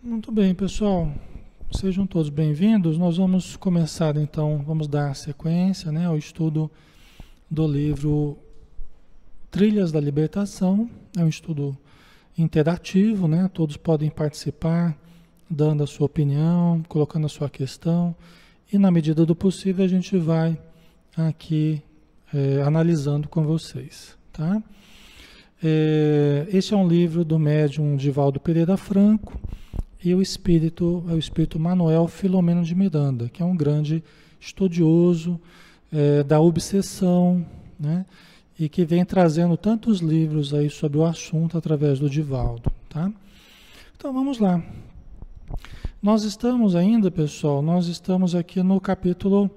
Muito bem, pessoal. Sejam todos bem-vindos. Nós vamos começar então, vamos dar sequência, né, ao estudo do livro Trilhas da Libertação. É um estudo interativo, né? Todos podem participar, dando a sua opinião, colocando a sua questão, e na medida do possível a gente vai aqui analisando com vocês, tá? Este é um livro do médium Divaldo Pereira Franco. E o espírito é o espírito Manuel Filomeno de Miranda, que é um grande estudioso da obsessão, né? E que vem trazendo tantos livros aí sobre o assunto através do Divaldo, tá? Então vamos lá. Nós estamos ainda, pessoal, nós estamos aqui no capítulo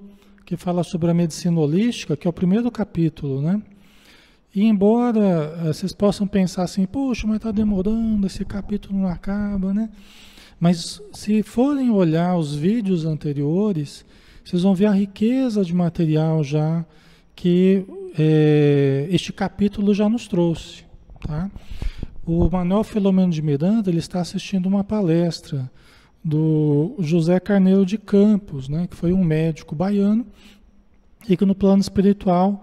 que fala sobre a medicina holística, que é o primeiro capítulo, né? E embora vocês possam pensar assim, poxa, mas está demorando, esse capítulo não acaba, né? Mas se forem olhar os vídeos anteriores, vocês vão ver a riqueza de material já que este capítulo já nos trouxe, tá? O Manuel Filomeno de Miranda, ele está assistindo uma palestra do José Carneiro de Campos, né, que foi um médico baiano e que no plano espiritual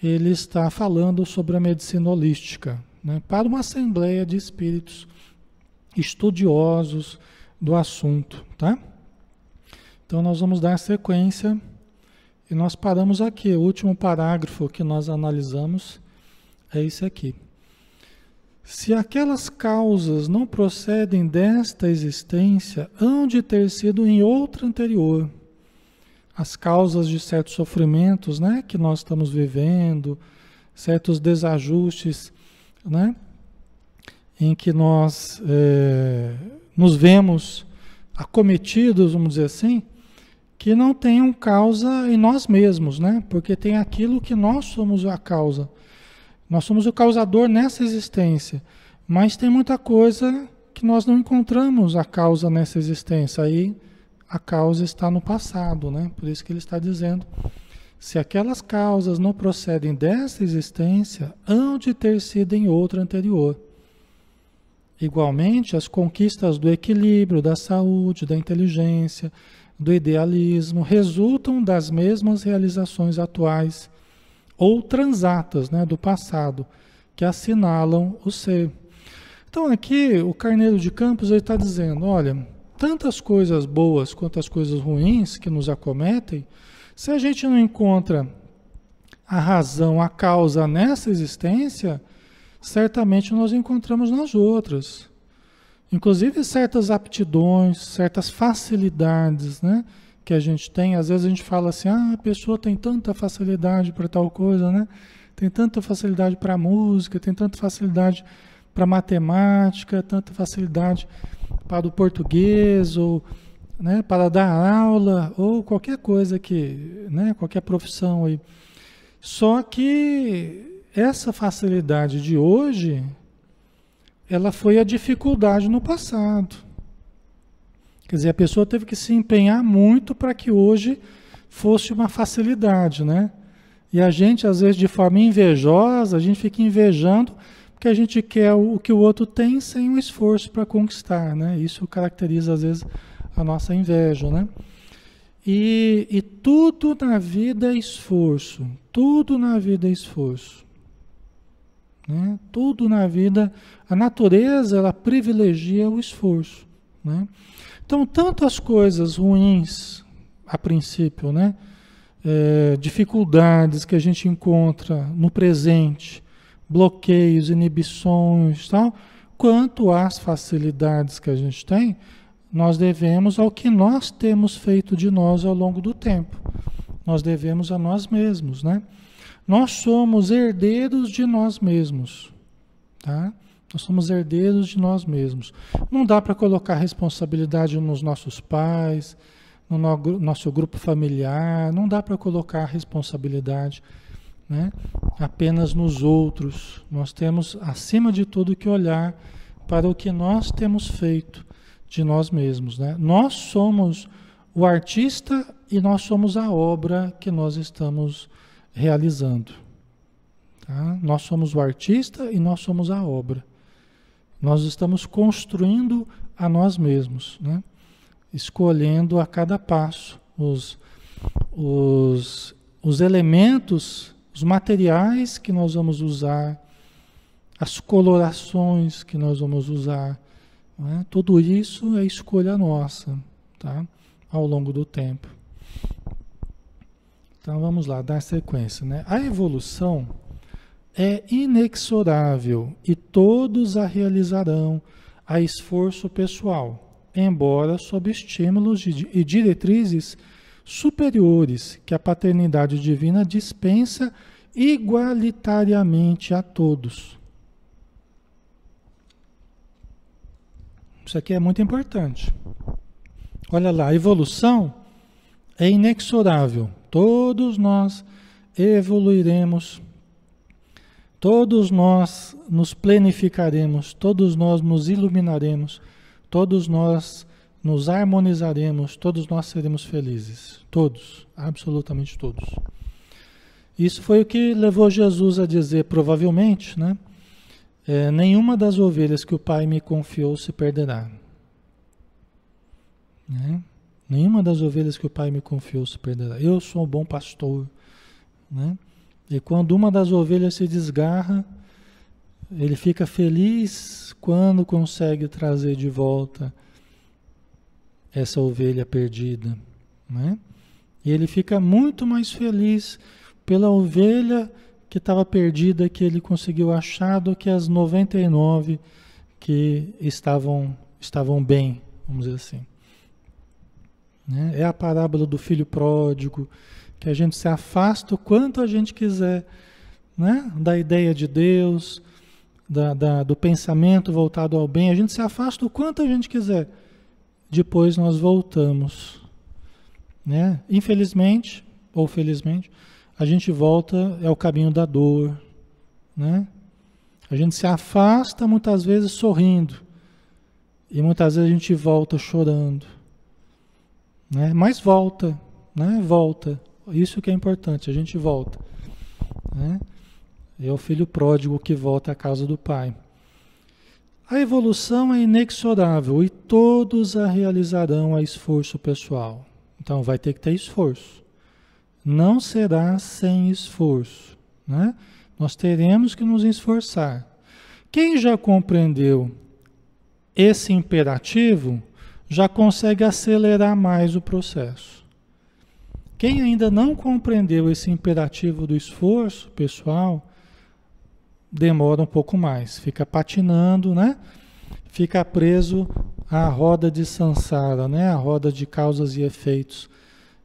ele está falando sobre a medicina holística, né, para uma assembleia de espíritos estudiosos do assunto, tá? Então nós vamos dar sequência e nós paramos aqui. O último parágrafo que nós analisamos é esse aqui. Se aquelas causas não procedem desta existência, hão de ter sido em outra anterior. As causas de certos sofrimentos, né, que nós estamos vivendo, certos desajustes, né, em que nós nos vemos acometidos, vamos dizer assim, que não tenham causa em nós mesmos, né? Porque tem aquilo que nós somos a causa. Nós somos o causador nessa existência, mas tem muita coisa que nós não encontramos a causa nessa existência. Aí a causa está no passado, né? Por isso que ele está dizendo, se aquelas causas não procedem dessa existência, hão de ter sido em outra anterior. Igualmente, as conquistas do equilíbrio, da saúde, da inteligência, do idealismo, resultam das mesmas realizações atuais ou transatas, né, do passado, que assinalam o ser. Então aqui o Carneiro de Campos está dizendo, olha, tantas coisas boas quanto as coisas ruins que nos acometem, se a gente não encontra a razão, a causa nessa existência, certamente nós encontramos nas outras. Inclusive certas aptidões, certas facilidades, né, que a gente tem. Às vezes a gente fala assim, a pessoa tem tanta facilidade para tal coisa, né? Tem tanta facilidade para música, tem tanta facilidade para matemática, tanta facilidade para o português, ou, né, para dar aula, ou qualquer coisa que, né, qualquer profissão aí. Só que essa facilidade de hoje, ela foi a dificuldade no passado. Quer dizer, a pessoa teve que se empenhar muito para que hoje fosse uma facilidade, né? E a gente, às vezes, de forma invejosa, a gente fica invejando porque a gente quer o que o outro tem sem um esforço para conquistar, né? Isso caracteriza, às vezes, a nossa inveja, né? E tudo na vida é esforço. Tudo na vida é esforço. Né? Tudo na vida, a natureza, ela privilegia o esforço, né? Então, tantas coisas ruins, a princípio, né? Dificuldades que a gente encontra no presente, bloqueios, inibições, tal, quanto às facilidades que a gente tem, nós devemos ao que nós temos feito de nós ao longo do tempo. Nós devemos a nós mesmos, né? Nós somos herdeiros de nós mesmos, tá? Nós somos herdeiros de nós mesmos. Não dá para colocar responsabilidade nos nossos pais, no nosso grupo familiar, não dá para colocar responsabilidade, né, apenas nos outros. Nós temos, acima de tudo, que olhar para o que nós temos feito de nós mesmos, né? Nós somos o artista e nós somos a obra que nós estamos realizando. Tá? Nós somos o artista e nós somos a obra. Nós estamos construindo a nós mesmos, né? Escolhendo a cada passo os elementos, os materiais que nós vamos usar, as colorações que nós vamos usar, né? Tudo isso é escolha nossa, tá? Ao longo do tempo. Então vamos lá, dar sequência, né? A evolução é inexorável e todos a realizarão a esforço pessoal, embora sob estímulos e diretrizes superiores que a paternidade divina dispensa igualitariamente a todos. Isso aqui é muito importante. Olha lá, a evolução é inexorável. Todos nós evoluiremos, todos nós nos plenificaremos, todos nós nos iluminaremos, todos nós nos harmonizaremos, todos nós seremos felizes. Todos, absolutamente todos. Isso foi o que levou Jesus a dizer, provavelmente, né? Nenhuma das ovelhas que o Pai me confiou se perderá. Né? Nenhuma das ovelhas que o Pai me confiou se perderá. Eu sou um bom pastor. Né? E quando uma das ovelhas se desgarra, ele fica feliz quando consegue trazer de volta essa ovelha perdida. Né? E ele fica muito mais feliz pela ovelha que estava perdida, que ele conseguiu achar, do que as 99 que estavam bem, vamos dizer assim. Né? É a parábola do filho pródigo, que a gente se afasta o quanto a gente quiser, né? Da ideia de Deus, do pensamento voltado ao bem, a gente se afasta o quanto a gente quiser. Depois nós voltamos. Né? Infelizmente, ou felizmente, a gente volta, é o caminho da dor. Né? A gente se afasta muitas vezes sorrindo, e muitas vezes a gente volta chorando. Né? Mas volta, né? Volta. Isso que é importante, a gente volta. Né? É o filho pródigo que volta à casa do pai. A evolução é inexorável e todos a realizarão a esforço pessoal. Então vai ter que ter esforço. Não será sem esforço. Né? Nós teremos que nos esforçar. Quem já compreendeu esse imperativo já consegue acelerar mais o processo. Quem ainda não compreendeu esse imperativo do esforço pessoal, demora um pouco mais, fica patinando, né? Fica preso à roda de samsara, né? A roda de causas e efeitos,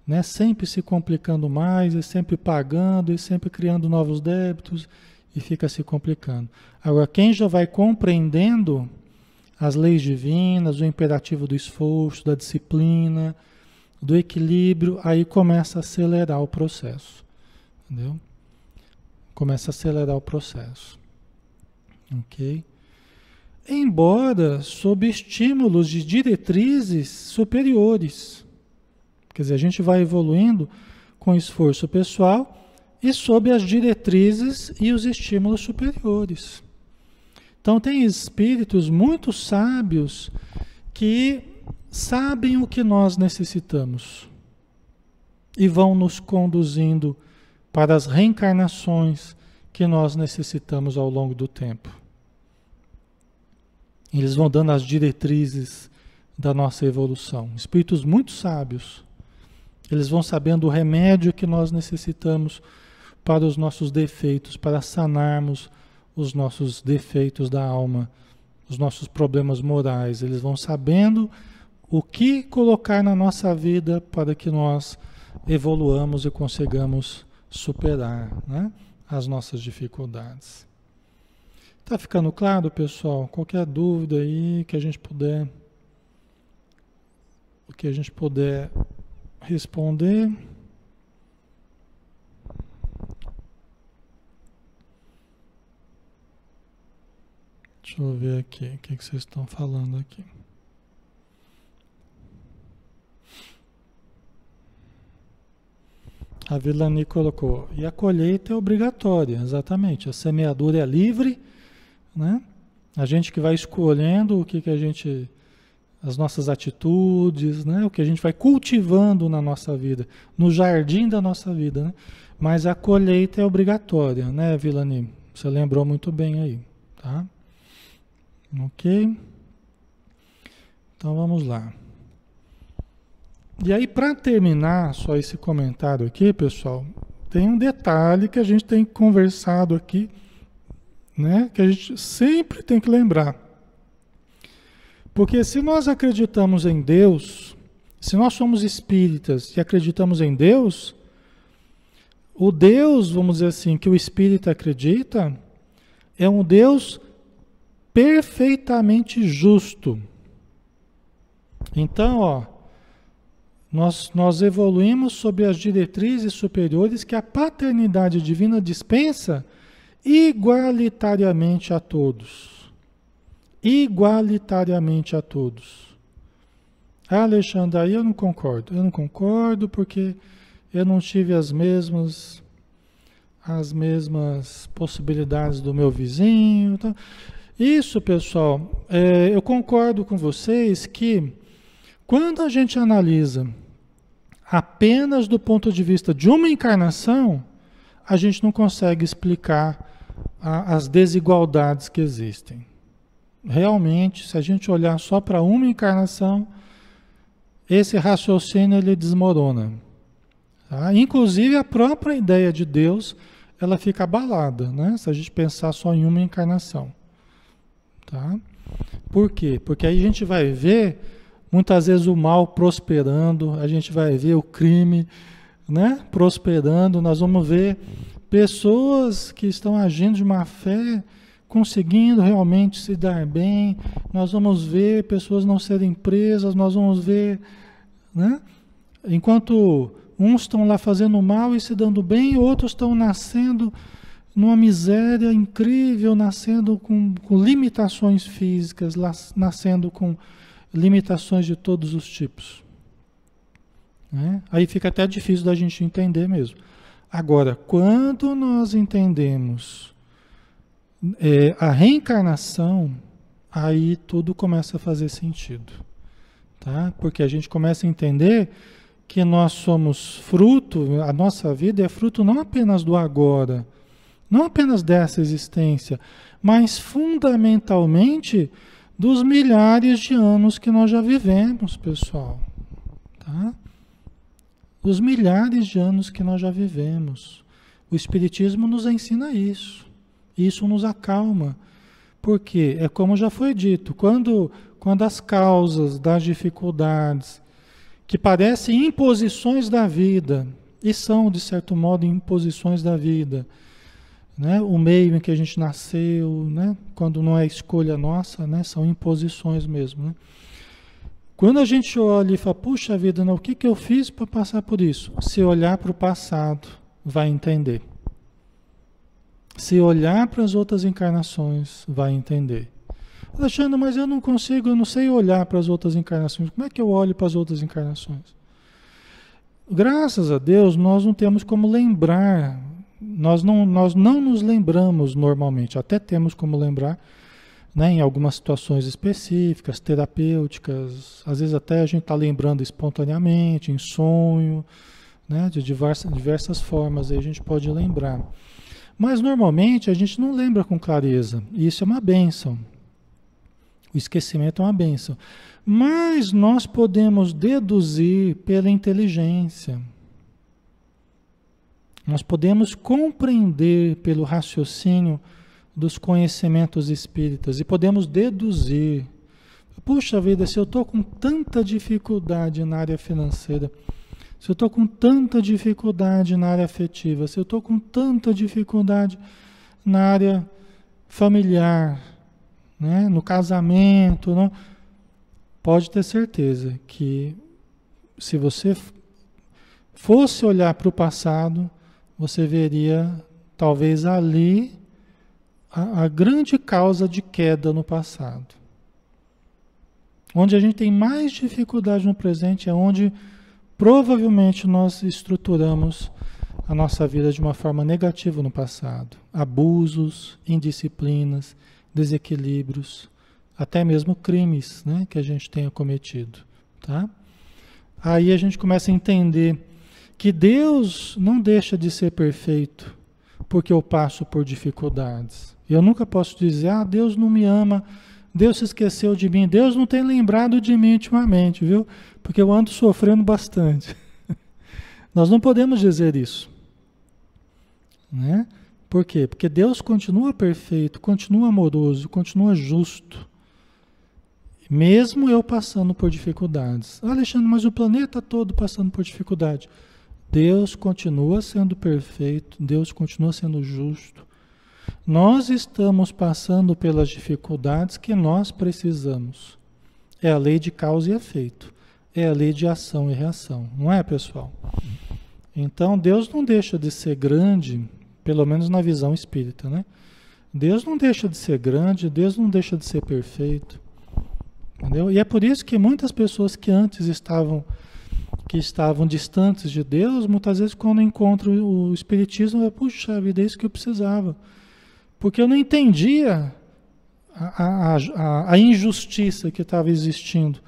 né? Sempre se complicando mais, e sempre pagando, e sempre criando novos débitos, e fica se complicando. Agora, quem já vai compreendendo as leis divinas, o imperativo do esforço, da disciplina, do equilíbrio, aí começa a acelerar o processo. Entendeu? Começa a acelerar o processo. Ok? Embora sob estímulos de diretrizes superiores. Quer dizer, a gente vai evoluindo com esforço pessoal e sob as diretrizes e os estímulos superiores. Então tem espíritos muito sábios que sabem o que nós necessitamos e vão nos conduzindo para as reencarnações que nós necessitamos ao longo do tempo. Eles vão dando as diretrizes da nossa evolução. Espíritos muito sábios. Eles vão sabendo o remédio que nós necessitamos para os nossos defeitos, para sanarmos os nossos defeitos da alma, os nossos problemas morais. Eles vão sabendo o que colocar na nossa vida para que nós evoluamos e consigamos superar, né, as nossas dificuldades. Tá ficando claro, pessoal? Qualquer dúvida aí que a gente puder responder. Deixa eu ver aqui, o que vocês estão falando aqui. A Vilani colocou, e a colheita é obrigatória, exatamente. A semeadura é livre, né? A gente que vai escolhendo o que a gente as nossas atitudes, né? O que a gente vai cultivando na nossa vida, no jardim da nossa vida, né? Mas a colheita é obrigatória, né, Vilani? Você lembrou muito bem aí, tá? Ok? Então vamos lá. E aí, para terminar só esse comentário aqui, pessoal, tem um detalhe que a gente tem conversado aqui, né? Que a gente sempre tem que lembrar. Porque se nós acreditamos em Deus, se nós somos espíritas e acreditamos em Deus, o Deus, vamos dizer assim, que o espírita acredita, é um Deus perfeitamente justo. Então, ó, nós evoluímos sob as diretrizes superiores que a paternidade divina dispensa igualitariamente a todos. Igualitariamente a todos. Ah, Alexandre, aí eu não concordo. Eu não concordo porque eu não tive as mesmas possibilidades do meu vizinho. Tá? Isso, pessoal, eu concordo com vocês que quando a gente analisa apenas do ponto de vista de uma encarnação, a gente não consegue explicar as desigualdades que existem. Realmente, se a gente olhar só para uma encarnação, esse raciocínio ele desmorona. Tá? Inclusive a própria ideia de Deus, ela fica abalada, né? Se a gente pensar só em uma encarnação. Tá? Por quê? Porque aí a gente vai ver muitas vezes o mal prosperando, a gente vai ver o crime, né, prosperando, nós vamos ver pessoas que estão agindo de má fé, conseguindo realmente se dar bem, nós vamos ver pessoas não serem presas, nós vamos ver, né, enquanto uns estão lá fazendo mal e se dando bem, outros estão nascendo numa miséria incrível, nascendo com limitações físicas, nascendo com limitações de todos os tipos. Né? Aí fica até difícil da gente entender mesmo. Agora, quando nós entendemos a reencarnação, aí tudo começa a fazer sentido. Tá? Porque a gente começa a entender que nós somos fruto, a nossa vida é fruto não apenas do agora, não apenas dessa existência, mas fundamentalmente dos milhares de anos que nós já vivemos, pessoal. Tá? Dos milhares de anos que nós já vivemos. O Espiritismo nos ensina isso. Isso nos acalma. Porque, é como já foi dito, quando as causas das dificuldades, que parecem imposições da vida, e são, de certo modo, imposições da vida, né? O meio em que a gente nasceu, né? Quando não é escolha nossa, né? São imposições mesmo. Né? Quando a gente olha e fala, puxa vida, não, o que eu fiz para passar por isso? Se olhar para o passado, vai entender. Se olhar para as outras encarnações, vai entender. Alexandre, mas eu não consigo, eu não sei olhar para as outras encarnações. Como é que eu olho para as outras encarnações? Graças a Deus, nós não temos como lembrar. Nós não nos lembramos normalmente, até temos como lembrar, né, em algumas situações específicas, terapêuticas, às vezes até a gente está lembrando espontaneamente, em sonho, né, de diversas formas aí a gente pode lembrar. Mas normalmente a gente não lembra com clareza, e isso é uma bênção. O esquecimento é uma bênção. Mas nós podemos deduzir pela inteligência. Nós podemos compreender pelo raciocínio dos conhecimentos espíritas e podemos deduzir. Puxa vida, se eu estou com tanta dificuldade na área financeira, se eu estou com tanta dificuldade na área afetiva, se eu estou com tanta dificuldade na área familiar, né, no casamento, não, pode ter certeza que se você fosse olhar para o passado, você veria talvez ali a grande causa de queda no passado. Onde a gente tem mais dificuldade no presente é onde provavelmente nós estruturamos a nossa vida de uma forma negativa no passado. Abusos, indisciplinas, desequilíbrios. até mesmo crimes, né, que a gente tenha cometido, tá? Aí a gente começa a entender que Deus não deixa de ser perfeito porque eu passo por dificuldades. Eu nunca posso dizer, Deus não me ama, Deus se esqueceu de mim, Deus não tem lembrado de mim ultimamente, viu? Porque eu ando sofrendo bastante. Nós não podemos dizer isso, né? Por quê? Porque Deus continua perfeito, continua amoroso, continua justo. Mesmo eu passando por dificuldades. Alexandre, mas o planeta todo passando por dificuldade. Deus continua sendo perfeito, Deus continua sendo justo. Nós estamos passando pelas dificuldades que nós precisamos. É a lei de causa e efeito. É a lei de ação e reação. Não é, pessoal? Então, Deus não deixa de ser grande, pelo menos na visão espírita, né? Deus não deixa de ser grande, Deus não deixa de ser perfeito. Entendeu? E é por isso que muitas pessoas que antes estavam distantes de Deus, muitas vezes quando encontram o Espiritismo, puxa vida, é isso que eu precisava. Porque eu não entendia a injustiça que estava existindo,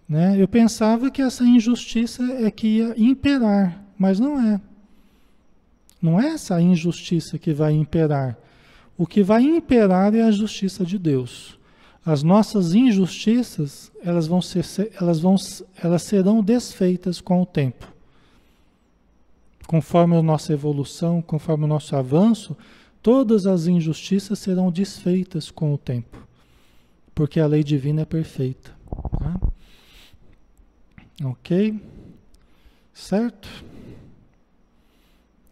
né? Eu pensava que essa injustiça é que ia imperar, mas não é. Não é essa injustiça que vai imperar. O que vai imperar é a justiça de Deus. As nossas injustiças, elas serão desfeitas com o tempo. Conforme a nossa evolução, conforme o nosso avanço, todas as injustiças serão desfeitas com o tempo. Porque a lei divina é perfeita. Tá? Ok? Certo?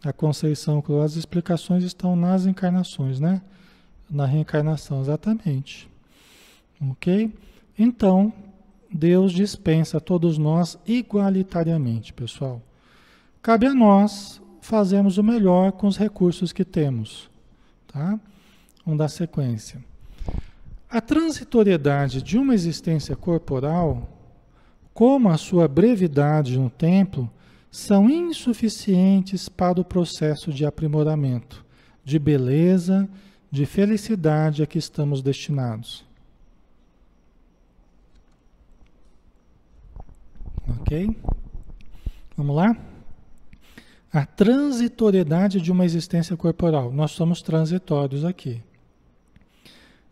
A Conceição, as explicações estão nas encarnações, né? Na reencarnação, exatamente. Ok? Então, Deus dispensa a todos nós igualitariamente, pessoal. Cabe a nós fazermos o melhor com os recursos que temos. Tá? Vamos dar sequência. A transitoriedade de uma existência corporal, como a sua brevidade no tempo, são insuficientes para o processo de aprimoramento, de beleza, de felicidade a que estamos destinados. Ok? Vamos lá? A transitoriedade de uma existência corporal. Nós somos transitórios aqui.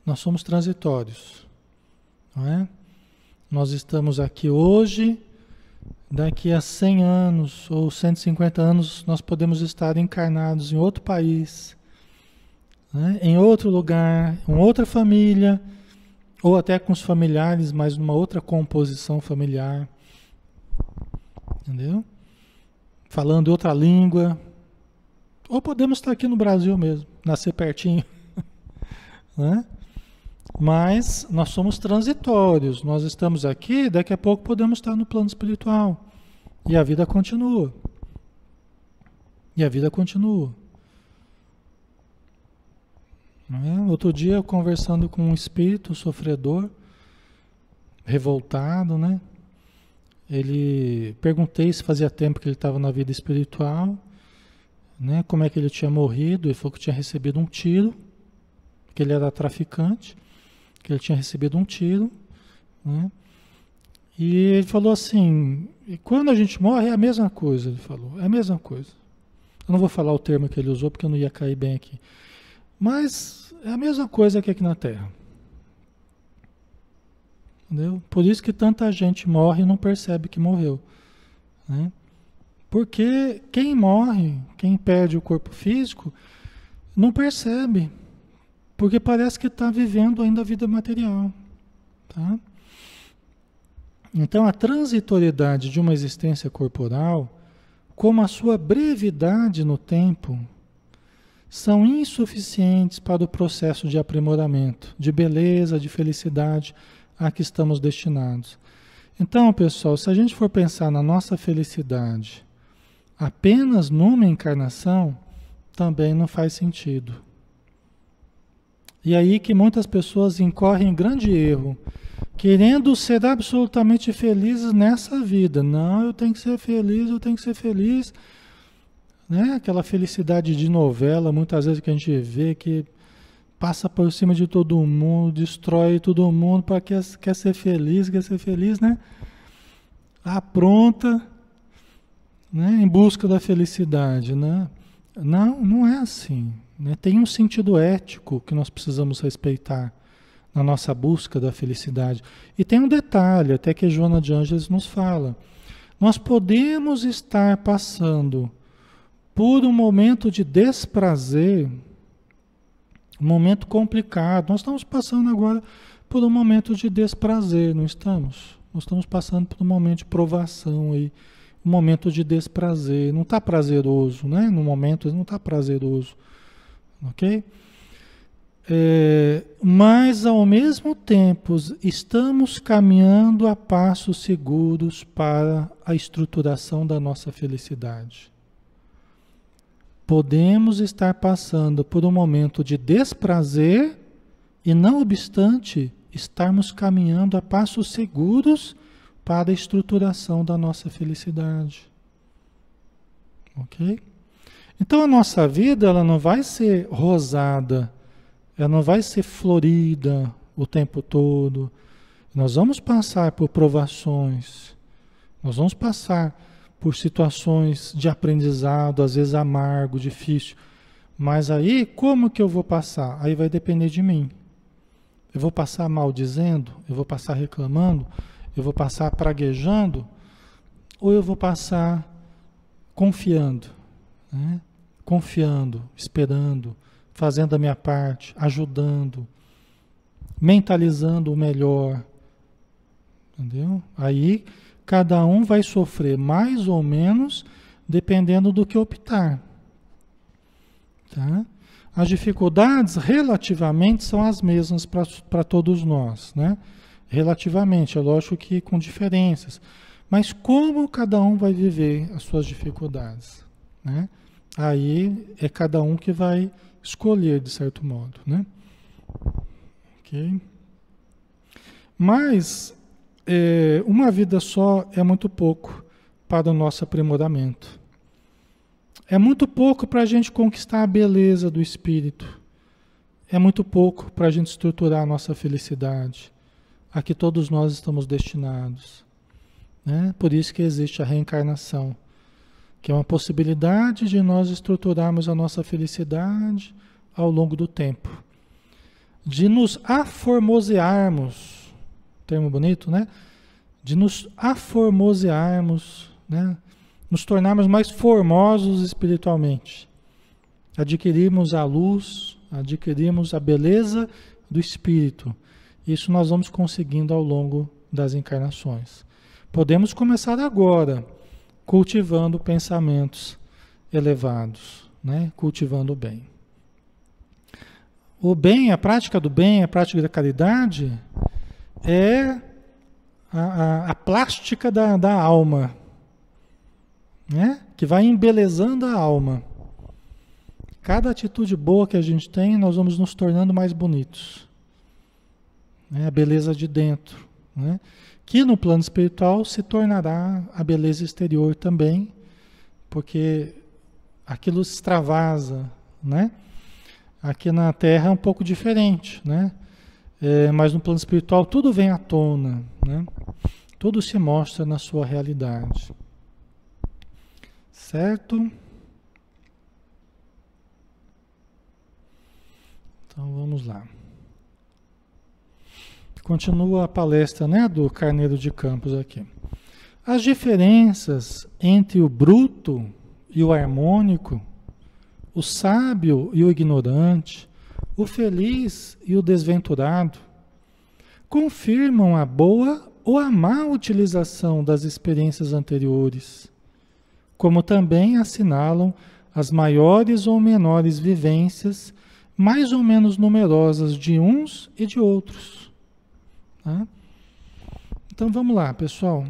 Nós somos transitórios. Não é? Nós estamos aqui hoje, daqui a 100 anos ou 150 anos nós podemos estar encarnados em outro país, né? Em outro lugar, em outra família, ou até com os familiares, mas numa outra composição familiar. Entendeu? Falando outra língua. Ou podemos estar aqui no Brasil mesmo, nascer pertinho. Né? Mas nós somos transitórios. Nós estamos aqui, daqui a pouco podemos estar no plano espiritual. E a vida continua. E a vida continua. Né? Outro dia, eu conversando com um espírito sofredor, revoltado, né? Perguntei se fazia tempo que ele estava na vida espiritual, né? Como é que ele tinha morrido. Ele falou que tinha recebido um tiro, que ele era traficante, que ele tinha recebido um tiro, né? E ele falou assim, quando a gente morre é a mesma coisa, ele falou, é a mesma coisa. Eu não vou falar o termo que ele usou porque eu não ia cair bem aqui. Mas é a mesma coisa que aqui na Terra. Entendeu? Por isso que tanta gente morre e não percebe que morreu. Né? Porque quem morre, quem perde o corpo físico, não percebe. Porque parece que está vivendo ainda a vida material. Tá? Então a transitoriedade de uma existência corporal, como a sua brevidade no tempo, são insuficientes para o processo de aprimoramento, de beleza, de felicidade a que estamos destinados. Então, pessoal, se a gente for pensar na nossa felicidade apenas numa encarnação, também não faz sentido. E aí que muitas pessoas incorrem em grande erro, querendo ser absolutamente felizes nessa vida. Não, eu tenho que ser feliz, eu tenho que ser feliz. Né? Aquela felicidade de novela, muitas vezes que a gente vê que passa por cima de todo mundo, destrói todo mundo, para quer ser feliz, né? Apronta, né? Em busca da felicidade, né? Não, não é assim, né? Tem um sentido ético que nós precisamos respeitar na nossa busca da felicidade. E tem um detalhe, até que Joana de Ângeles nos fala. Nós podemos estar passando por um momento de desprazer, um momento complicado. Nós estamos passando agora por um momento de desprazer, não estamos? Nós estamos passando por um momento de provação aí, um momento de desprazer. Não está prazeroso, né? No momento não está prazeroso, ok? Mas ao mesmo tempo estamos caminhando a passos seguros para a estruturação da nossa felicidade. Podemos estar passando por um momento de desprazer e, não obstante, estarmos caminhando a passos seguros para a estruturação da nossa felicidade. Ok? Então a nossa vida ela não vai ser rosada, ela não vai ser florida o tempo todo. Nós vamos passar por provações, nós vamos passar por situações de aprendizado, às vezes amargo, difícil. Mas aí, como que eu vou passar? Aí vai depender de mim. Eu vou passar maldizendo? Eu vou passar reclamando? Eu vou passar praguejando? Ou eu vou passar confiando, né? Confiando, esperando, fazendo a minha parte, ajudando, mentalizando o melhor. Entendeu? Aí cada um vai sofrer mais ou menos dependendo do que optar. Tá? As dificuldades relativamente são as mesmas para todos nós, né? Relativamente, é lógico que com diferenças. Mas como cada um vai viver as suas dificuldades, né? Aí é cada um que vai escolher, de certo modo, né? Ok? Mas uma vida só é muito pouco para o nosso aprimoramento. É muito pouco para a gente conquistar a beleza do espírito. É muito pouco para a gente estruturar a nossa felicidade, a que todos nós estamos destinados, né? Por isso que existe a reencarnação, que é uma possibilidade de nós estruturarmos a nossa felicidade ao longo do tempo. De nos aformosearmos, termo bonito, né? De nos aformosearmos, né? Nos tornarmos mais formosos espiritualmente. Adquirirmos a luz, adquirirmos a beleza do espírito. Isso nós vamos conseguindo ao longo das encarnações. Podemos começar agora, cultivando pensamentos elevados, né? Cultivando o bem. O bem, a prática do bem, a prática da caridade é a plástica da alma, né? Que vai embelezando a alma. Cada atitude boa que a gente tem, nós vamos nos tornando mais bonitos, né? A beleza de dentro, né? Que no plano espiritual se tornará a beleza exterior também, porque aquilo se extravasa, né? Aqui na Terra é um pouco diferente, né? Mas no plano espiritual tudo vem à tona, né? Tudo se mostra na sua realidade. Certo? Então vamos lá. Continua a palestra, né, do Carneiro de Campos aqui. As diferenças entre o bruto e o harmônico, o sábio e o ignorante, o feliz e o desventurado, confirmam a boa ou a má utilização das experiências anteriores, como também assinalam as maiores ou menores vivências, mais ou menos numerosas de uns e de outros. Tá? Então vamos lá, pessoal.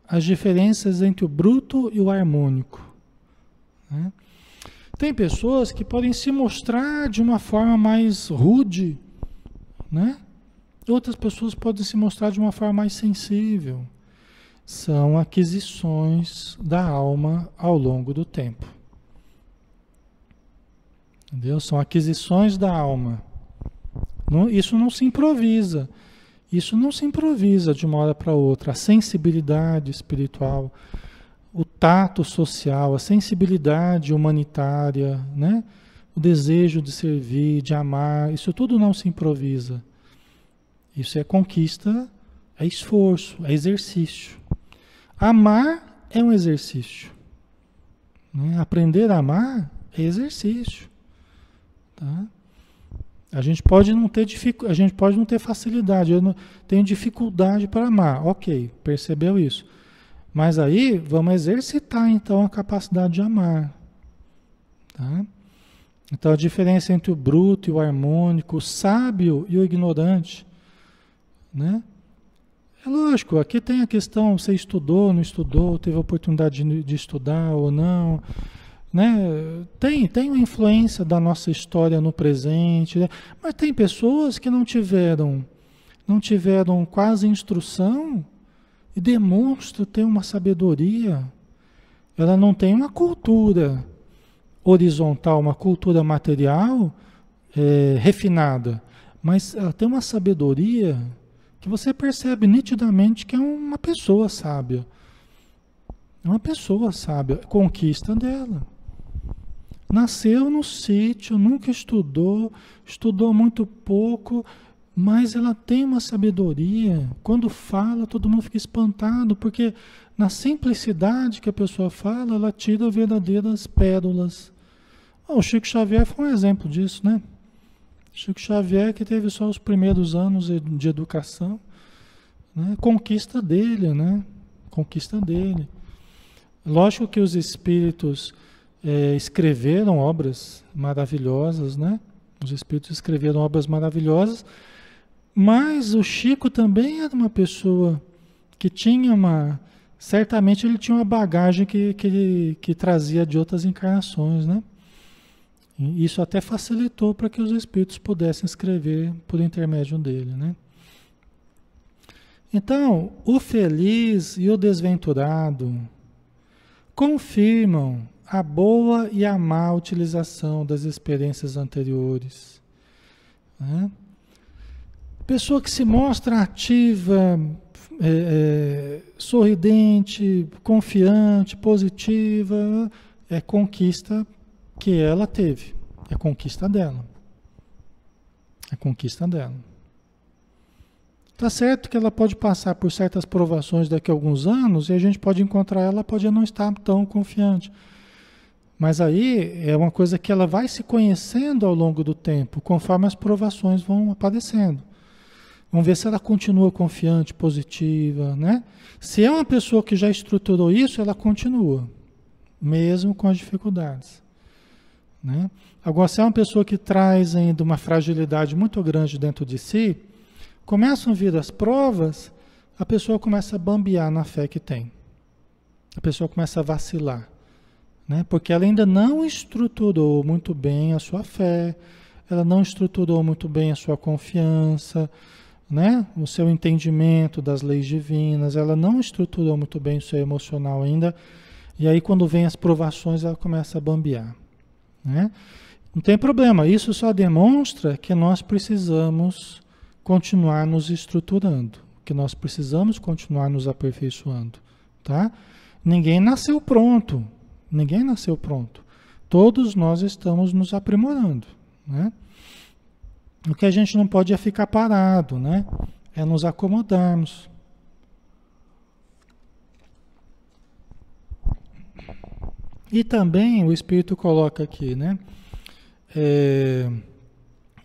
As diferenças entre o bruto e o harmônico. Né? Tem pessoas que podem se mostrar de uma forma mais rude, né? Outras pessoas podem se mostrar de uma forma mais sensível. São aquisições da alma ao longo do tempo. Entendeu? São aquisições da alma. Isso não se improvisa. Isso não se improvisa de uma hora para outra. A sensibilidade espiritual, o tato social, a sensibilidade humanitária, né? O desejo de servir, de amar, isso tudo não se improvisa. Isso é conquista, é esforço, é exercício. Amar é um exercício. Né? Aprender a amar é exercício. Tá? A gente pode não ter facilidade, eu não tenho dificuldade para amar. Ok, percebeu isso. Mas aí vamos exercitar então a capacidade de amar. Tá? Então a diferença entre o bruto e o harmônico, o sábio e o ignorante, né? É lógico, aqui tem a questão, você estudou, não estudou, teve a oportunidade de estudar ou não, né? Tem uma influência da nossa história no presente, né? Mas tem pessoas que não tiveram quase instrução e demonstram ter uma sabedoria. Ela não tem uma cultura horizontal, uma cultura material refinada, mas ela tem uma sabedoria que você percebe nitidamente que é uma pessoa sábia. É uma pessoa sábia, conquista dela. Nasceu no sítio, nunca estudou muito pouco, mas ela tem uma sabedoria. Quando fala, todo mundo fica espantado, porque na simplicidade que a pessoa fala, ela tira verdadeiras pérolas. O Chico Xavier foi um exemplo disso, né? Chico Xavier que teve só os primeiros anos de educação, né? Conquista dele, né? Conquista dele. Lógico que os espíritos escreveram obras maravilhosas, né? Os espíritos escreveram obras maravilhosas, mas o Chico também era uma pessoa que tinha certamente ele tinha uma bagagem que trazia de outras encarnações, né? E isso até facilitou para que os espíritos pudessem escrever por intermédio dele, né? Então, o feliz e o desventurado confirmam a boa e a má utilização das experiências anteriores, né? Pessoa que se mostra ativa, sorridente, confiante, positiva, é conquista que ela teve. É conquista dela. É conquista dela. Tá certo que ela pode passar por certas provações daqui a alguns anos e a gente pode encontrar ela, pode não estar tão confiante. Mas aí é uma coisa que ela vai se conhecendo ao longo do tempo, conforme as provações vão aparecendo. Vamos ver se ela continua confiante, positiva, né? Se é uma pessoa que já estruturou isso, ela continua, mesmo com as dificuldades, né? Agora, se é uma pessoa que traz ainda uma fragilidade muito grande dentro de si, começam a vir as provas, a pessoa começa a bambear na fé que tem. A pessoa começa a vacilar, né? Porque ela ainda não estruturou muito bem a sua fé, ela não estruturou muito bem a sua confiança, né? O seu entendimento das leis divinas, ela não estruturou muito bem o seu emocional ainda, e aí quando vem as provações ela começa a bambear, né? Não tem problema, isso só demonstra que nós precisamos continuar nos estruturando, que nós precisamos continuar nos aperfeiçoando, tá? Ninguém nasceu pronto, ninguém nasceu pronto, todos nós estamos nos aprimorando, né? O que a gente não pode é ficar parado, né? É nos acomodarmos. E também o Espírito coloca aqui, né?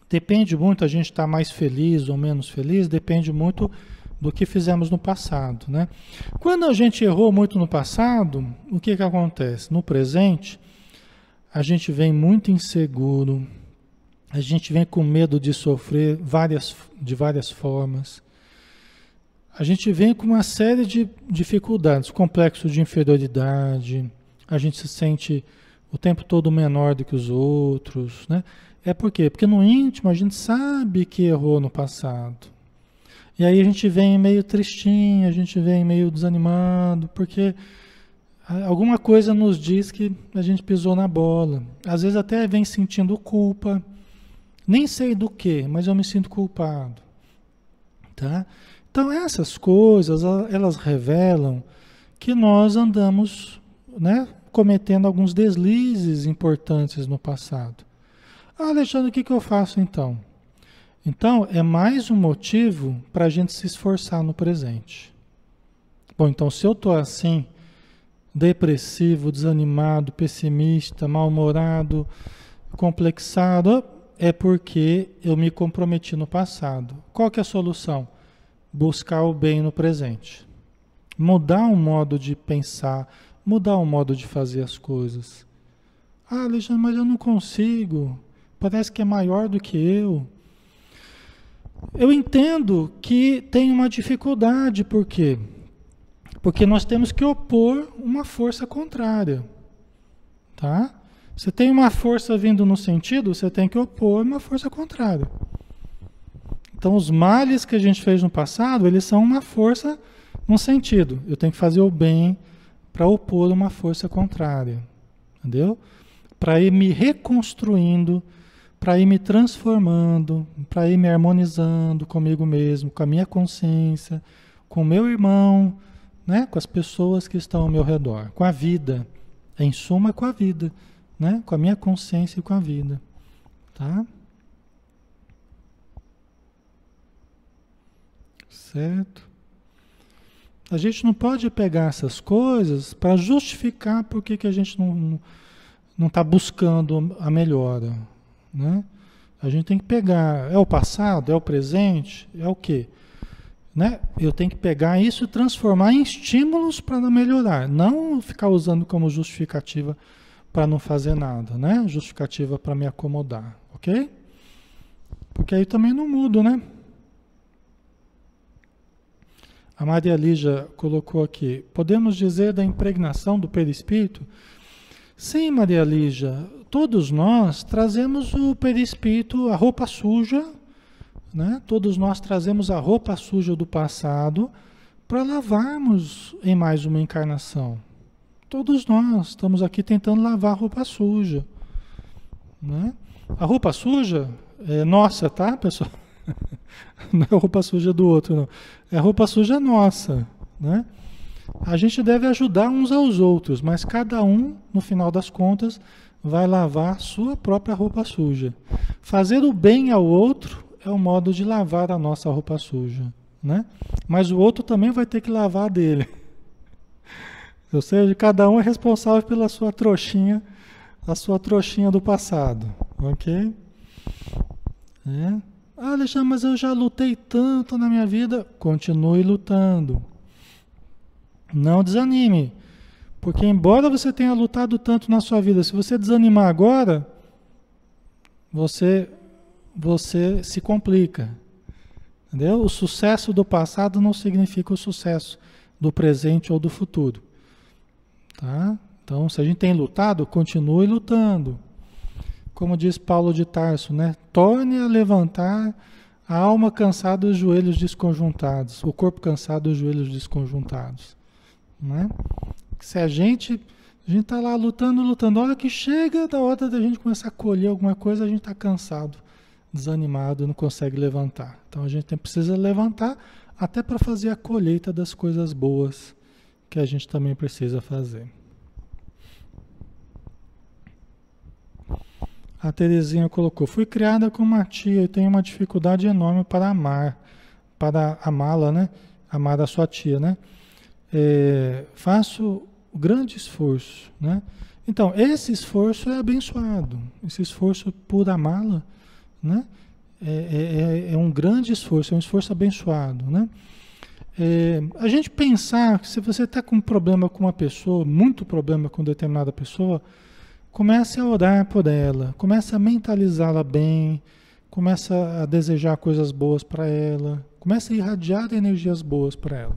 Depende muito, a gente está mais feliz ou menos feliz, depende muito do que fizemos no passado, né? Quando a gente errou muito no passado, o que acontece? No presente, a gente vem muito inseguro, a gente vem com medo de sofrer de várias formas. A gente vem com uma série de dificuldades, complexo de inferioridade, a gente se sente o tempo todo menor do que os outros, né? É por quê? Porque no íntimo a gente sabe que errou no passado. E aí a gente vem meio tristinho, a gente vem meio desanimado, porque Alguma coisa nos diz que a gente pisou na bola. Às vezes até vem sentindo culpa. Nem sei do que, mas eu me sinto culpado. Tá? Então essas coisas, elas revelam que nós andamos, né, cometendo alguns deslizes importantes no passado. Ah, Alexandre, o que eu faço então? Então, é mais um motivo para a gente se esforçar no presente. Bom, então se eu estou assim, depressivo, desanimado, pessimista, mal-humorado, complexado, é porque eu me comprometi no passado. Qual que é a solução? Buscar o bem no presente. Mudar o modo de pensar, mudar o modo de fazer as coisas. Ah, Alexandre, mas eu não consigo. Parece que é maior do que eu. Eu entendo que tem uma dificuldade, por quê? Porque nós temos que opor uma força contrária. Tá? Você tem uma força vindo no sentido, você tem que opor uma força contrária. Então, os males que a gente fez no passado, eles são uma força no sentido. Eu tenho que fazer o bem para opor uma força contrária. Entendeu? Para ir me reconstruindo, para ir me transformando, para ir me harmonizando comigo mesmo, com a minha consciência, com o meu irmão, né? Com as pessoas que estão ao meu redor, com a vida. Em suma, com a vida, né? Com a minha consciência e com a vida. Tá? Certo? A gente não pode pegar essas coisas para justificar por que a gente não está buscando a melhora. Né? A gente tem que pegar, é o passado, é o presente, é o quê? Né? Eu tenho que pegar isso e transformar em estímulos para melhorar, não ficar usando como justificativa para não fazer nada, né? Justificativa para me acomodar, ok? Porque aí também não mudo, né? A Maria Lígia colocou aqui, podemos dizer da impregnação do perispírito? Sim, Maria Lígia, todos nós trazemos o perispírito, a roupa suja, né? Todos nós trazemos a roupa suja do passado para lavarmos em mais uma encarnação. Todos nós estamos aqui tentando lavar a roupa suja. Né? A roupa suja é nossa, tá, pessoal? Não é a roupa suja do outro, não. É a roupa suja nossa. Né? A gente deve ajudar uns aos outros, mas cada um, no final das contas, vai lavar sua própria roupa suja. Fazer o bem ao outro é o modo de lavar a nossa roupa suja. Né? Mas o outro também vai ter que lavar a dele. Ou seja, cada um é responsável pela sua trouxinha, a sua trouxinha do passado. Ok? É. Ah, Alexandre, mas eu já lutei tanto na minha vida. Continue lutando. Não desanime. Porque embora você tenha lutado tanto na sua vida, se você desanimar agora, você se complica. Entendeu? O sucesso do passado não significa o sucesso do presente ou do futuro. Tá? Então, se a gente tem lutado, continue lutando. Como diz Paulo de Tarso, né? Torne a levantar a alma cansada e os joelhos desconjuntados, o corpo cansado e os joelhos desconjuntados. Né? Se a gente está lá lutando, a hora que chega da hora da gente começar a colher alguma coisa, a gente está cansado, desanimado, não consegue levantar. Então a gente precisa levantar até para fazer a colheita das coisas boas que a gente também precisa fazer. A Terezinha colocou, fui criada com uma tia e tenho uma dificuldade enorme para amá-la, né? Amar a sua tia, né? Faço grande esforço, né? Então, esse esforço é abençoado, esse esforço por amá-la, né? É um grande esforço, é um esforço abençoado, né? A gente pensar que se você está com problema com uma pessoa, muito problema com determinada pessoa, comece a orar por ela, comece a mentalizá-la bem, comece a desejar coisas boas para ela, comece a irradiar energias boas para ela.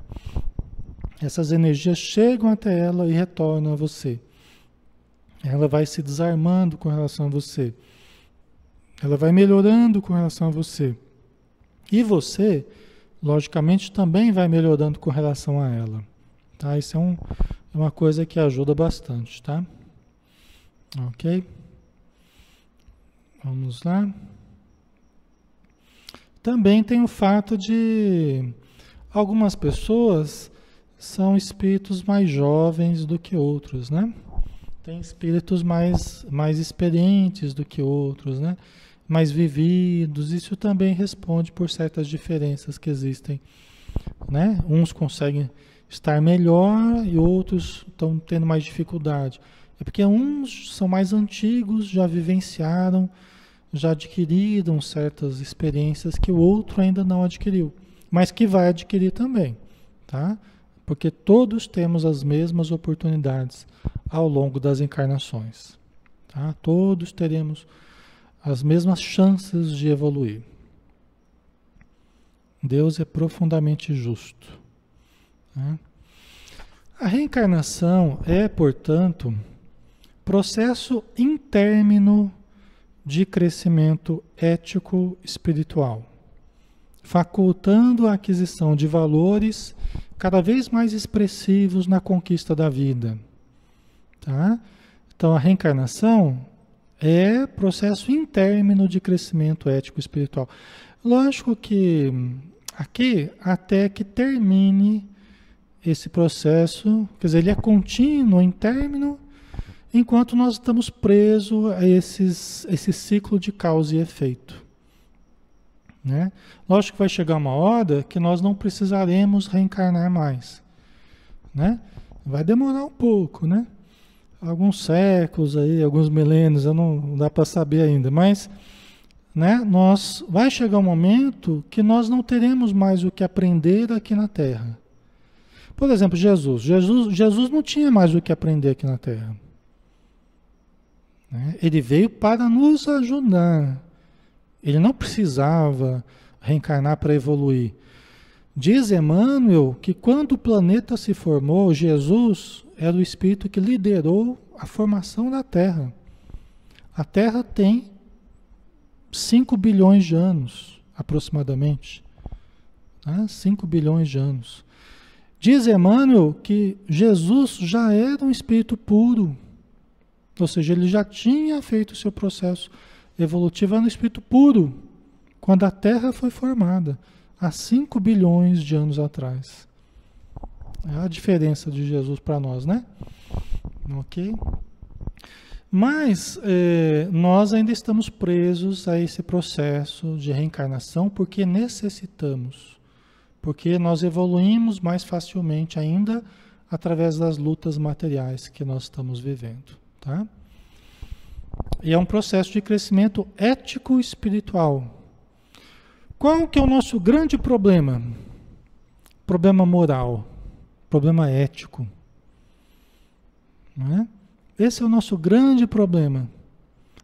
Essas energias chegam até ela e retornam a você. Ela vai se desarmando com relação a você. Ela vai melhorando com relação a você. E você, logicamente, também vai melhorando com relação a ela. Tá? Isso É uma coisa que ajuda bastante, tá? Ok? Vamos lá. Também tem o fato de algumas pessoas são espíritos mais jovens do que outros, né? Tem espíritos mais experientes do que outros, né? Mais vividos. Isso também responde por certas diferenças que existem, né? Uns conseguem estar melhor e outros estão tendo mais dificuldade. É porque uns são mais antigos, já vivenciaram, já adquiriram certas experiências que o outro ainda não adquiriu, mas que vai adquirir também, tá? Porque todos temos as mesmas oportunidades ao longo das encarnações, tá? Todos teremos as mesmas chances de evoluir. Deus é profundamente justo, né? A reencarnação é, portanto, processo intérmino de crescimento ético espiritual, facultando a aquisição de valores cada vez mais expressivos na conquista da vida, tá? Então a reencarnação é processo intérmino de crescimento ético espiritual. Lógico que aqui até que termine esse processo, quer dizer, ele é contínuo, intérmino, enquanto nós estamos presos a esse ciclo de causa e efeito, né? Lógico que vai chegar uma hora que nós não precisaremos reencarnar mais, né? Vai demorar um pouco, né? Alguns séculos aí, alguns milênios, não dá para saber ainda, mas, né, vai chegar um momento que nós não teremos mais o que aprender aqui na Terra. Por exemplo, Jesus não tinha mais o que aprender aqui na Terra, né? Ele veio para nos ajudar. Ele não precisava reencarnar para evoluir. Diz Emmanuel que quando o planeta se formou, Jesus era o espírito que liderou a formação da Terra. A Terra tem 5 bilhões de anos, aproximadamente. Tá? 5 bilhões de anos. Diz Emmanuel que Jesus já era um espírito puro, ou seja, ele já tinha feito o seu processo evolutivo, era um espírito puro, quando a Terra foi formada, há 5 bilhões de anos atrás. É a diferença de Jesus para nós, né? Ok? Mas nós ainda estamos presos a esse processo de reencarnação porque necessitamos. Porque nós evoluímos mais facilmente ainda através das lutas materiais que nós estamos vivendo, tá? E é um processo de crescimento ético-espiritual. Qual que é o nosso grande problema? Problema moral, problema ético, não é? Esse é o nosso grande problema.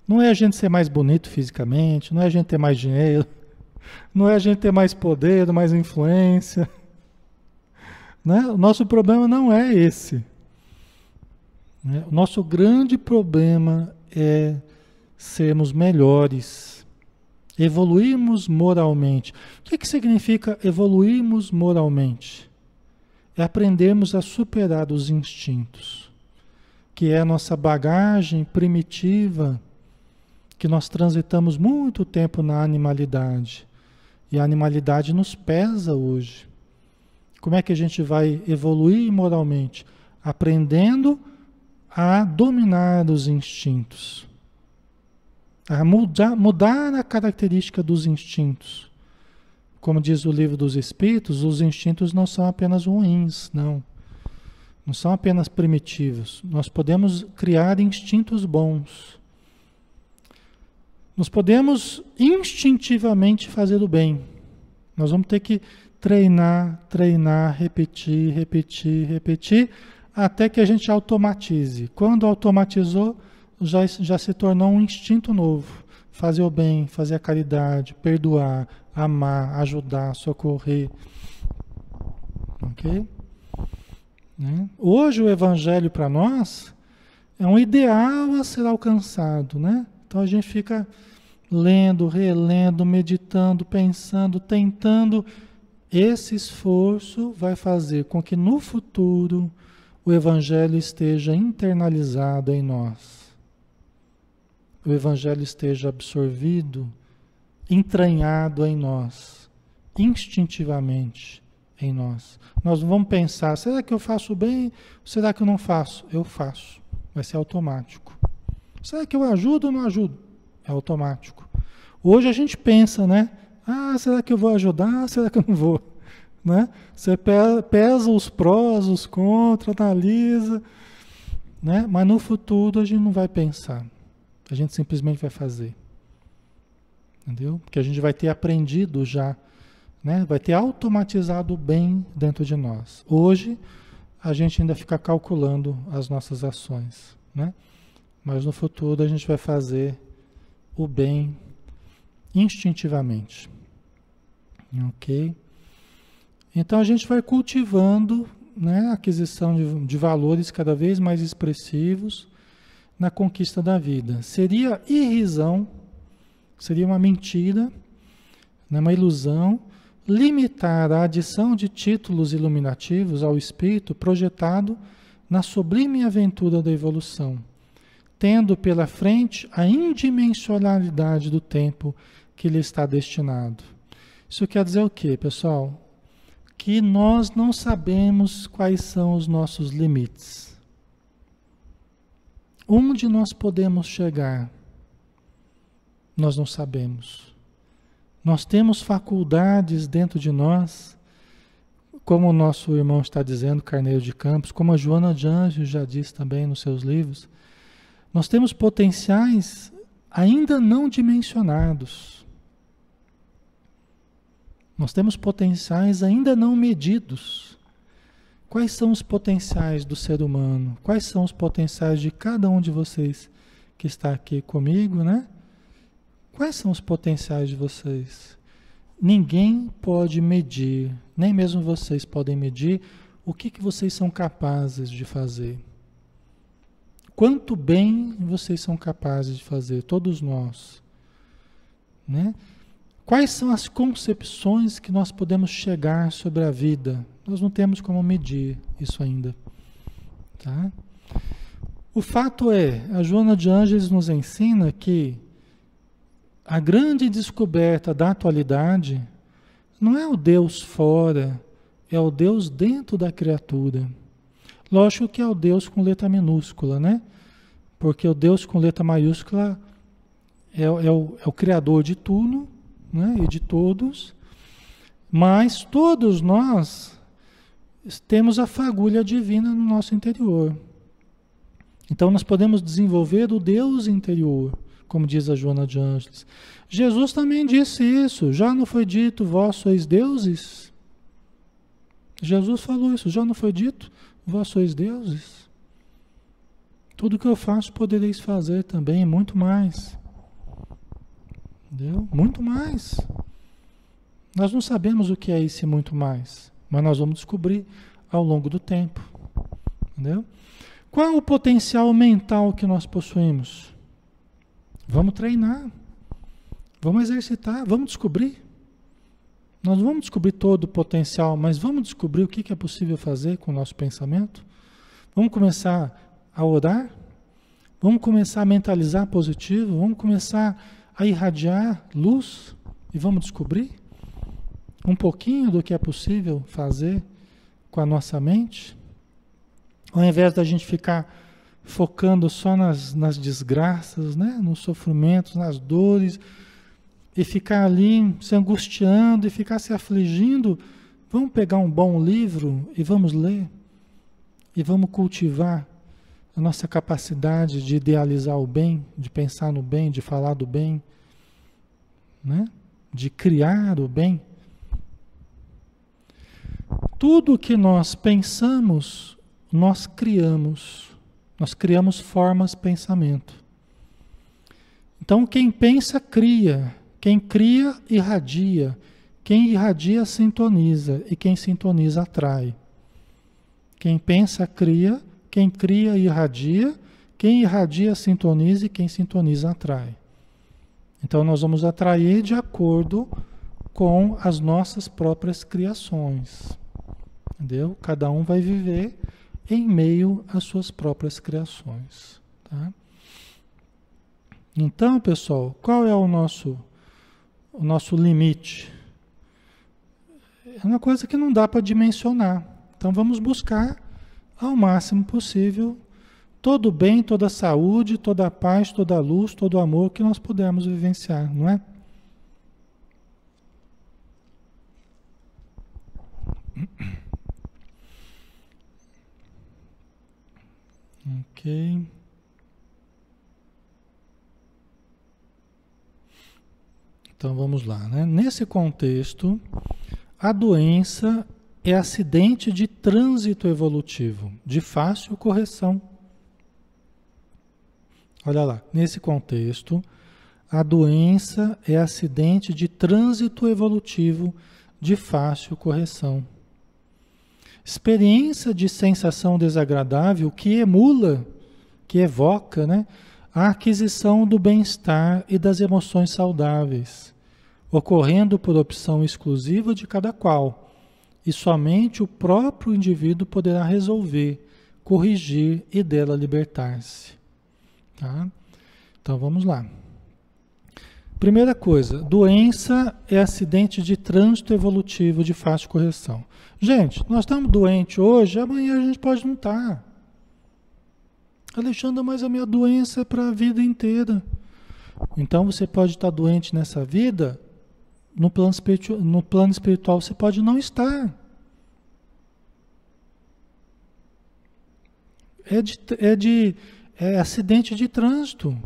Não é a gente ser mais bonito fisicamente, não é a gente ter mais dinheiro, não é a gente ter mais poder, mais influência, né? O nosso problema não é esse, né? O nosso grande problema é sermos melhores, evoluirmos moralmente. O que significa evoluirmos moralmente? É aprendermos a superar os instintos, que é a nossa bagagem primitiva, que nós transitamos muito tempo na animalidade. E a animalidade nos pesa hoje. Como é que a gente vai evoluir moralmente? Aprendendo a dominar os instintos. A mudar a característica dos instintos. Como diz o Livro dos Espíritos, os instintos não são apenas ruins, não. Não são apenas primitivos. Nós podemos criar instintos bons. Nós podemos instintivamente fazer o bem. Nós vamos ter que treinar, repetir, até que a gente automatize. Quando automatizou, já se tornou um instinto novo. Fazer o bem, fazer a caridade, perdoar, amar, ajudar, socorrer. Ok? Né? Hoje o Evangelho para nós é um ideal a ser alcançado, né? Então a gente fica lendo, relendo, meditando, pensando, tentando. Esse esforço vai fazer com que no futuro o Evangelho esteja internalizado em nós. O Evangelho esteja absorvido, entranhado em nós, instintivamente em nós. Nós não vamos pensar, será que eu faço bem? Será que eu não faço? Eu faço. Vai ser automático. Será que eu ajudo ou não ajudo? É automático. Hoje a gente pensa, né? Ah, será que eu vou ajudar? Será que eu não vou? Né? Você pesa os prós, os contras, analisa, né? Mas no futuro a gente não vai pensar. A gente simplesmente vai fazer. Entendeu? Porque a gente vai ter aprendido já, né? Vai ter automatizado o bem dentro de nós. Hoje a gente ainda fica calculando as nossas ações, né? Mas no futuro a gente vai fazer o bem instintivamente. Ok? Então a gente vai cultivando, né, a aquisição de valores cada vez mais expressivos na conquista da vida. Seria irrisão, seria uma mentira, né, uma ilusão, limitar a adição de títulos iluminativos ao espírito projetado na sublime aventura da evolução, tendo pela frente a indimensionalidade do tempo que lhe está destinado. Isso quer dizer o quê, pessoal? Que nós não sabemos quais são os nossos limites. Onde nós podemos chegar? Nós não sabemos. Nós temos faculdades dentro de nós, como o nosso irmão está dizendo, Carneiro de Campos, como a Joana de Anjos já diz também nos seus livros, nós temos potenciais ainda não dimensionados. Nós temos potenciais ainda não medidos. Quais são os potenciais do ser humano? Quais são os potenciais de cada um de vocês que está aqui comigo, né? Quais são os potenciais de vocês? Ninguém pode medir, nem mesmo vocês podem medir o que vocês são capazes de fazer. Quanto bem vocês são capazes de fazer, todos nós, né? Quais são as concepções que nós podemos chegar sobre a vida? Nós não temos como medir isso ainda, tá? O fato é, a Joana de Ângeles nos ensina que a grande descoberta da atualidade não é o Deus fora, é o Deus dentro da criatura. Lógico que é o Deus com letra minúscula, né? Porque o Deus com letra maiúscula é o Criador de tudo, né? E de todos, mas todos nós temos a fagulha divina no nosso interior. Então nós podemos desenvolver o Deus interior, como diz a Joana de Ângeles. Jesus também disse isso. Já não foi dito, vós sois deuses? Jesus falou isso. Já não foi dito, vós sois deuses? Tudo que eu faço podereis fazer também, muito mais. Entendeu? Muito mais. Nós não sabemos o que é esse muito mais, mas nós vamos descobrir ao longo do tempo. Entendeu? Qual é o potencial mental que nós possuímos? Vamos treinar, vamos exercitar, vamos descobrir. Nós vamos descobrir todo o potencial, mas vamos descobrir o que é possível fazer com o nosso pensamento. Vamos começar a orar, vamos começar a mentalizar positivo, vamos começar a irradiar luz e vamos descobrir um pouquinho do que é possível fazer com a nossa mente. Ao invés da gente ficar focando só nas desgraças, né? Nos sofrimentos, nas dores, e ficar ali se angustiando e ficar se afligindo, vamos pegar um bom livro e vamos ler, e vamos cultivar a nossa capacidade de idealizar o bem, de pensar no bem, de falar do bem, né? De criar o bem. Tudo que nós pensamos, nós criamos. Nós criamos formas de pensamento. Então, quem pensa, cria. Quem cria, irradia. Quem irradia, sintoniza. E quem sintoniza, atrai. Quem pensa, cria. Quem cria, irradia. Quem irradia, sintoniza. E quem sintoniza, atrai. Então, nós vamos atrair de acordo com as nossas próprias criações. Entendeu? Cada um vai viver em meio às suas próprias criações. Tá? Então, pessoal, qual é o nosso limite? É uma coisa que não dá para dimensionar. Então vamos buscar ao máximo possível todo o bem, toda a saúde, toda a paz, toda a luz, todo o amor que nós pudermos vivenciar, não é? Ok. Então vamos lá, né? Nesse contexto, a doença é acidente de trânsito evolutivo, de fácil correção. Olha lá, nesse contexto, a doença é acidente de trânsito evolutivo, de fácil correção. Experiência de sensação desagradável que emula, que evoca, né, a aquisição do bem-estar e das emoções saudáveis, ocorrendo por opção exclusiva de cada qual, e somente o próprio indivíduo poderá resolver, corrigir e dela libertar-se. Tá? Então vamos lá. Primeira coisa, doença é acidente de trânsito evolutivo de fácil correção. Gente, nós estamos doentes hoje, amanhã a gente pode não estar. Alexandre, mas a minha doença é para a vida inteira. Então você pode estar doente nessa vida, no plano espiritual você pode não estar. É acidente de trânsito.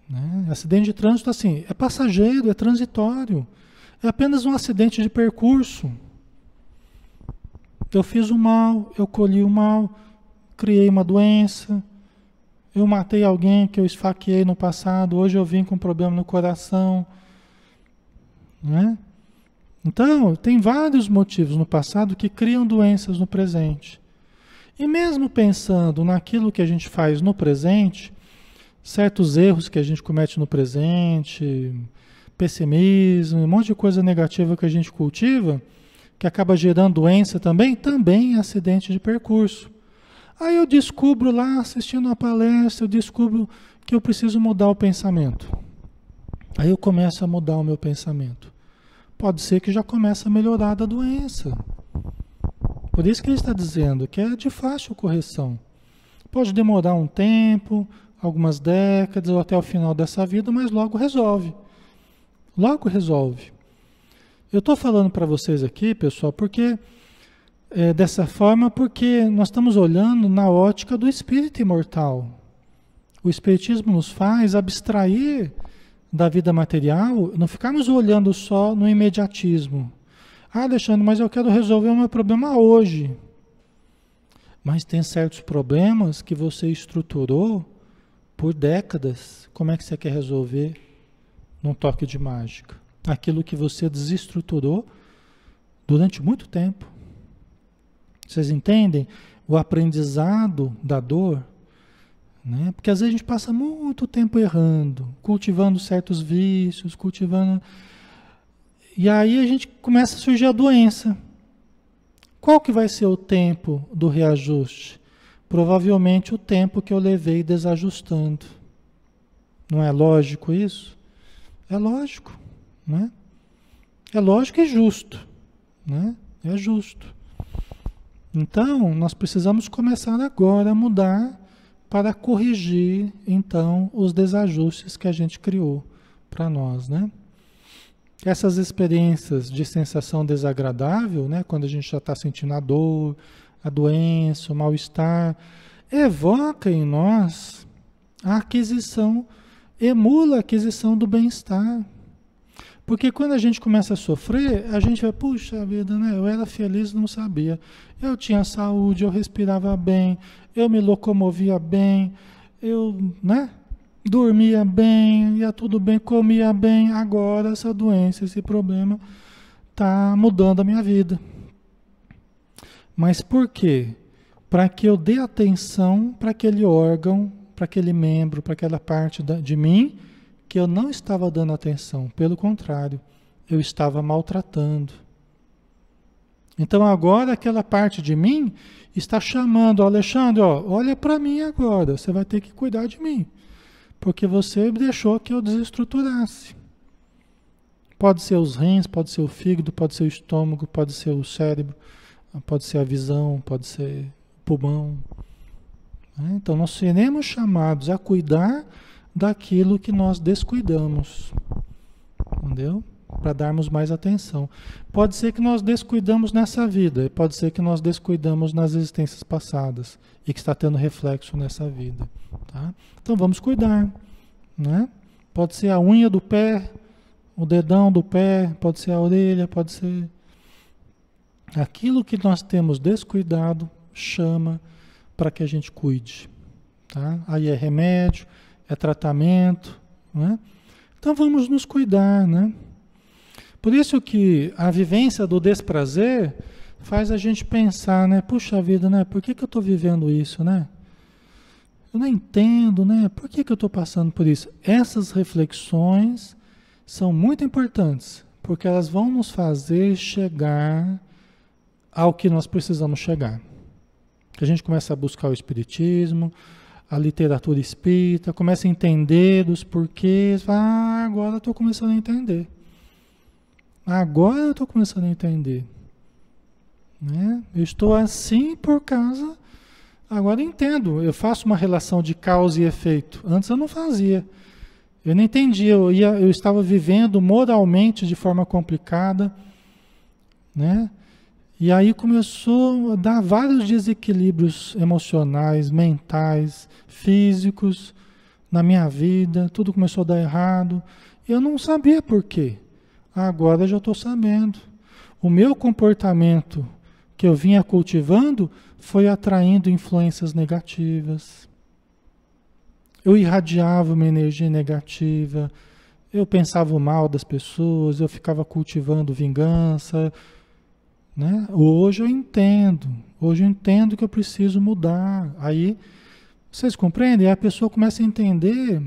Né? Acidente de trânsito, assim, é passageiro, é transitório. É apenas um acidente de percurso. Eu fiz o mal, eu colhi o mal, criei uma doença, eu matei alguém que eu esfaqueei no passado, hoje eu vim com um problema no coração. Né? Então, tem vários motivos no passado que criam doenças no presente. E mesmo pensando naquilo que a gente faz no presente, certos erros que a gente comete no presente, pessimismo, um monte de coisa negativa que a gente cultiva, que acaba gerando doença também é acidente de percurso. Aí eu descubro lá, assistindo uma palestra, eu descubro que eu preciso mudar o pensamento. Aí eu começo a mudar o meu pensamento. Pode ser que já comece a melhorar da doença. Por isso que ele está dizendo que é de fácil correção. Pode demorar um tempo, algumas décadas ou até o final dessa vida, mas logo resolve. Logo resolve. Eu estou falando para vocês aqui, pessoal, porque dessa forma, porque nós estamos olhando na ótica do espírito imortal. O espiritismo nos faz abstrair da vida material, não ficarmos olhando só no imediatismo. Ah, Alexandre, mas eu quero resolver o meu problema hoje. Mas tem certos problemas que você estruturou por décadas. Como é que você quer resolver num toque de mágica? Aquilo que você desestruturou durante muito tempo. Vocês entendem o aprendizado da dor? Né? Porque às vezes a gente passa muito tempo errando, cultivando certos vícios, e aí a gente começa a surgir a doença. Qual que vai ser o tempo do reajuste? Provavelmente o tempo que eu levei desajustando. Não é lógico isso? É lógico, né? É lógico e justo, né? É justo. Então, nós precisamos começar agora a mudar para corrigir, então, os desajustes que a gente criou para nós, né? Essas experiências de sensação desagradável, né, quando a gente já está sentindo a dor, a doença, o mal-estar, evoca em nós a aquisição, emula a aquisição do bem-estar. Porque quando a gente começa a sofrer, a gente vai, puxa vida, né, eu era feliz, não sabia. Eu tinha saúde, eu respirava bem, eu me locomovia bem, eu, né? Dormia bem, ia tudo bem, comia bem. Agora essa doença, esse problema está mudando a minha vida. Mas por quê? Para que eu dê atenção para aquele órgão, para aquele membro, para aquela parte de mim que eu não estava dando atenção. Pelo contrário, eu estava maltratando. Então agora aquela parte de mim está chamando, Alexandre, ó, olha para mim agora, você vai ter que cuidar de mim, porque você deixou que eu desestruturasse. Pode ser os rins, pode ser o fígado, pode ser o estômago, pode ser o cérebro, pode ser a visão, pode ser o pulmão. Né? Então nós seremos chamados a cuidar daquilo que nós descuidamos. Entendeu? Para darmos mais atenção. Pode ser que nós descuidamos nessa vida, pode ser que nós descuidamos nas existências passadas e que está tendo reflexo nessa vida. Tá? Então vamos cuidar. Né? Pode ser a unha do pé, o dedão do pé, pode ser a orelha, pode ser... Aquilo que nós temos descuidado, chama para que a gente cuide. Tá? Aí é remédio, é tratamento. Né? Então vamos nos cuidar, né? Por isso que a vivência do desprazer faz a gente pensar, né? Puxa vida, né? Por que eu estou vivendo isso, né? Eu não entendo, né? Por que eu estou passando por isso? Essas reflexões são muito importantes, porque elas vão nos fazer chegar ao que nós precisamos chegar. A gente começa a buscar o espiritismo, a literatura espírita, começa a entender dos porquês. Ah, agora eu estou começando a entender. Agora eu estou começando a entender. Né? Eu estou assim por causa... Agora eu entendo. Eu faço uma relação de causa e efeito. Antes eu não fazia. Eu não entendia. Eu estava vivendo moralmente de forma complicada. Né? E aí começou a dar vários desequilíbrios emocionais, mentais, físicos na minha vida. Tudo começou a dar errado. Eu não sabia por quê. Agora eu já estou sabendo. O meu comportamento que eu vinha cultivando foi atraindo influências negativas. Eu irradiava uma energia negativa, eu pensava o mal das pessoas, eu ficava cultivando vingança. Né? Hoje eu entendo que eu preciso mudar. Aí, vocês compreendem? Aí a pessoa começa a entender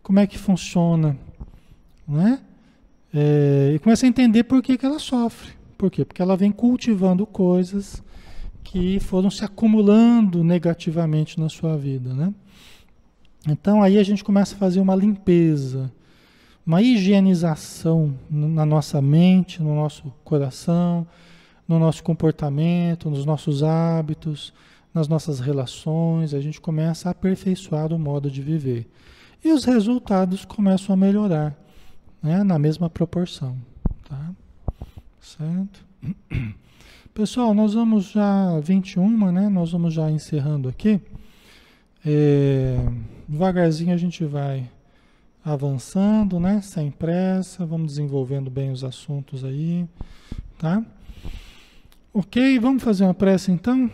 como é que funciona, né? E começa a entender por que ela sofre. Por quê? Porque ela vem cultivando coisas que foram se acumulando negativamente na sua vida, né? Então aí a gente começa a fazer uma limpeza, uma higienização na nossa mente, no nosso coração, no nosso comportamento, nos nossos hábitos, nas nossas relações. A gente começa a aperfeiçoar o modo de viver. E os resultados começam a melhorar. Né, na mesma proporção, tá? Certo? Pessoal, nós vamos já 21, né? Nós vamos já encerrando aqui. Devagarzinho a gente vai avançando, né? Sem pressa, vamos desenvolvendo bem os assuntos aí, tá? Ok, vamos fazer uma prece então,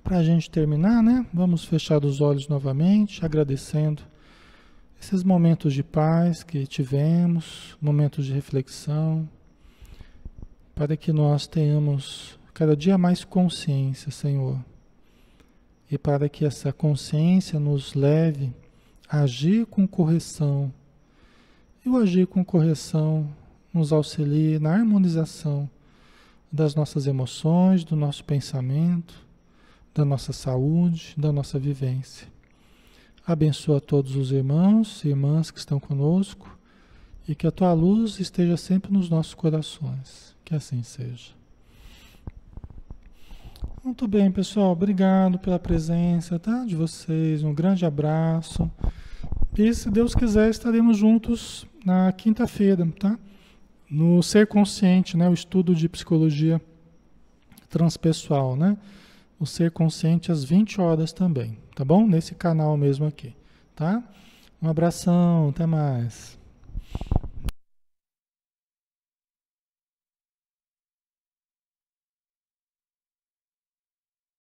para a gente terminar, né? Vamos fechar os olhos novamente, agradecendo esses momentos de paz que tivemos, momentos de reflexão, para que nós tenhamos cada dia mais consciência, Senhor. E para que essa consciência nos leve a agir com correção. E o agir com correção nos auxilie na harmonização das nossas emoções, do nosso pensamento, da nossa saúde, da nossa vivência. Abençoa todos os irmãos e irmãs que estão conosco e que a tua luz esteja sempre nos nossos corações. Que assim seja. Muito bem, pessoal. Obrigado pela presença, tá? De vocês. Um grande abraço. E se Deus quiser, estaremos juntos na quinta-feira, tá? No Ser Consciente, né? O estudo de psicologia transpessoal, né? O Ser Consciente às 20 horas também, tá bom? Nesse canal mesmo aqui, tá? Um abração, até mais.